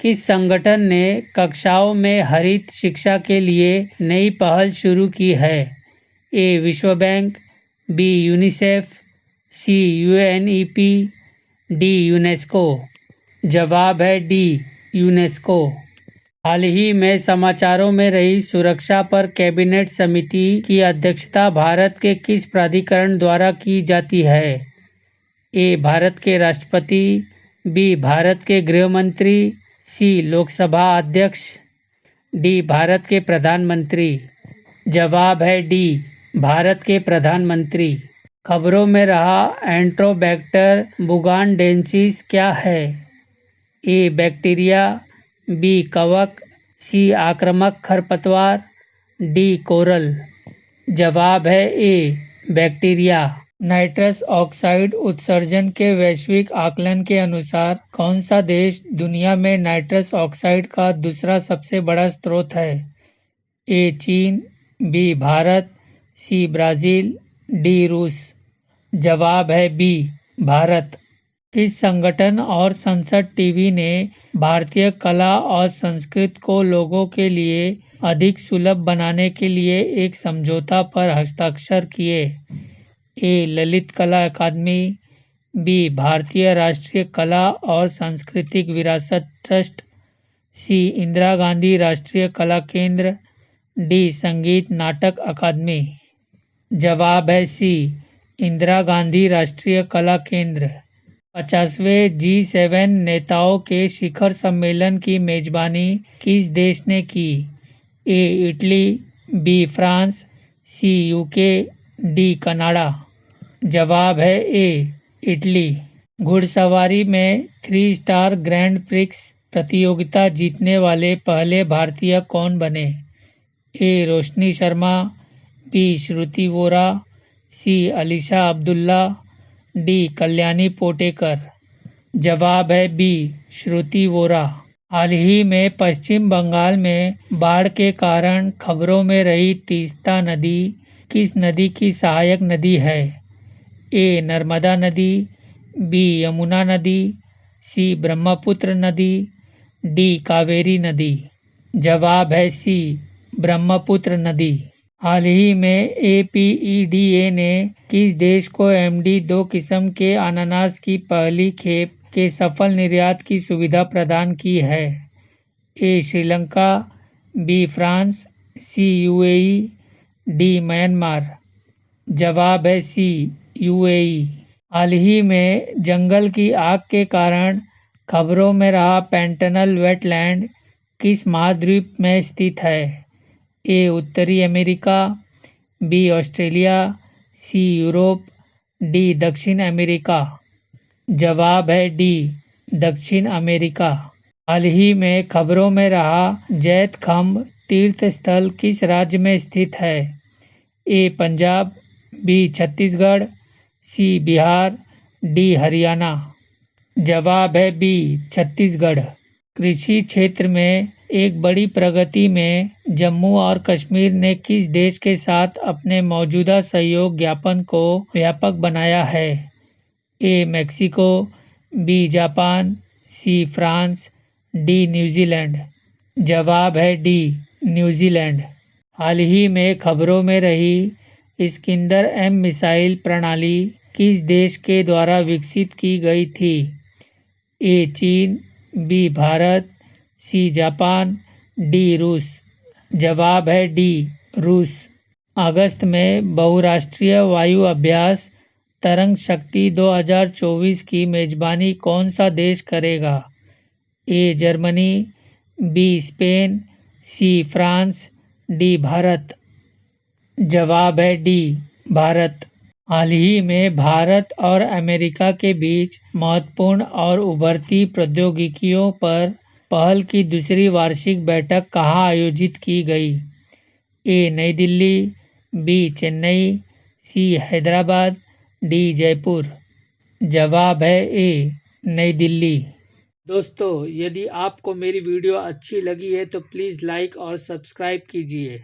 किस संगठन ने कक्षाओं में हरित शिक्षा के लिए नई पहल शुरू की है? ए. विश्व bank, B. UNICEF, C. UNEP, D. UNESCO. जवाब है डी. यूनेस्को। हाल ही में समाचारों में रही सुरक्षा पर कैबिनेट समिति की अध्यक्षता भारत के किस प्राधिकरण द्वारा की जाती है? ए. भारत के राष्ट्रपति, बी. भारत के गृह मंत्री, सी. लोकसभा अध्यक्ष, डी. भारत के प्रधानमंत्री। जवाब है डी. भारत के प्रधानमंत्री। खबरों में रहा एंट्रोबैक्टर बुगानडेंसिस क्या है? ए. Bacteria, B. कवक, सी. आक्रामक खरपतवार, डी. कोरल। जवाब है ए. बैक्टीरिया। नाइट्रस ऑक्साइड उत्सर्जन के वैश्विक आकलन के अनुसार कौन सा देश दुनिया में नाइट्रस ऑक्साइड का दूसरा सबसे बड़ा स्रोत है? ए. चीन, B. Bharat, C. Brazil, D. रूस। जवाब है बी. भारत। किस संगठन और संसद टीवी ने भारतीय कला और संस्कृति को लोगों के लिए अधिक सुलभ बनाने के लिए एक समझौता पर हस्ताक्षर किए? ए. ललित कला अकादमी, बी. भारतीय राष्ट्रीय कला और सांस्कृतिक विरासत ट्रस्ट, सी. इंदिरा गांधी राष्ट्रीय कला केंद्र, डी. संगीत नाटक अकादमी। जवाब है सी. इंदिरा गांधी राष्ट्रीय कला केंद्र। 50वें G7 नेताओं के शिखर सम्मेलन की मेजबानी किस देश ने की? A. Italy, B. France, C. UK, D. Canada. जवाब है ए. इटली। घुड़सवारी में 3 स्टार ग्रैंड प्रिक्स प्रतियोगिता जीतने वाले पहले भारतीय कौन बने? ए. रोशनी शर्मा, बी. श्रुति वोरा, सी. अलीशा अब्दुल्ला, डी. कल्याणी पोटेकर। जवाब है बी. श्रुति वोरा। हाल ही में पश्चिम बंगाल में बाढ़ के कारण खबरों में रही तीस्ता नदी किस नदी की सहायक नदी है? ए. नर्मदा नदी, बी. यमुना नदी, सी. ब्रह्मपुत्र नदी, डी. कावेरी नदी। जवाब है सी. ब्रह्मपुत्र नदी। हाल ही में APEDA ने किस देश को MD2 किस्म के अनानास की पहली खेप के सफल निर्यात की सुविधा प्रदान की है? ए. श्रीलंका, बी. फ्रांस, सी. UAE, D. म्यांमार। जवाब है सी. UAE। हाल ही में जंगल की आग के कारण खबरों में रहा पैंटनल वेटलैंड किस महाद्वीप में स्थित है? ए. उत्तरी America, B. Australia, C. Europe, D. दक्षिण अमेरिका। जवाब है डी. दक्षिण अमेरिका। हाल ही में खबरों में रहा जैतखंब तीर्थ स्थल किस राज्य में स्थित है? ए. पंजाब, बी. छत्तीसगढ़, सी. बिहार, डी. हरियाणा। जवाब है बी. छत्तीसगढ़। कृषि क्षेत्र में एक बड़ी प्रगति में जम्मू और कश्मीर ने किस देश के साथ अपने मौजूदा सहयोग ज्ञापन को व्यापक बनाया है? A. Mexico, B. Japan, C. France, D. New Zealand. जवाब है डी. न्यूजीलैंड। हाल ही में खबरों में रही इस्किंदर M मिसाइल प्रणाली किस देश के द्वारा विकसित की गई थी? ए. चीन, B. Bharat, C. Japan, D. रूस। जवाब है डी. रूस। अगस्त में बहुराष्ट्रीय वायु अभ्यास तरंग शक्ति 2024 की मेजबानी कौन सा देश करेगा? A. Germany, B. Spain, C. France, D. Bharat. जवाब है डी. भारत। हाल ही में भारत और अमेरिका के बीच महत्वपूर्ण और उभरती प्रौद्योगिकियों पर पहल की दूसरी वार्षिक बैठक कहाँ आयोजित की गई? ए. नई दिल्ली, बी. चेन्नई, सी. हैदराबाद, डी. जयपुर। जवाब है ए. नई दिल्ली। दोस्तों, यदि आपको मेरी वीडियो अच्छी लगी है तो प्लीज़ लाइक और सब्सक्राइब कीजिए।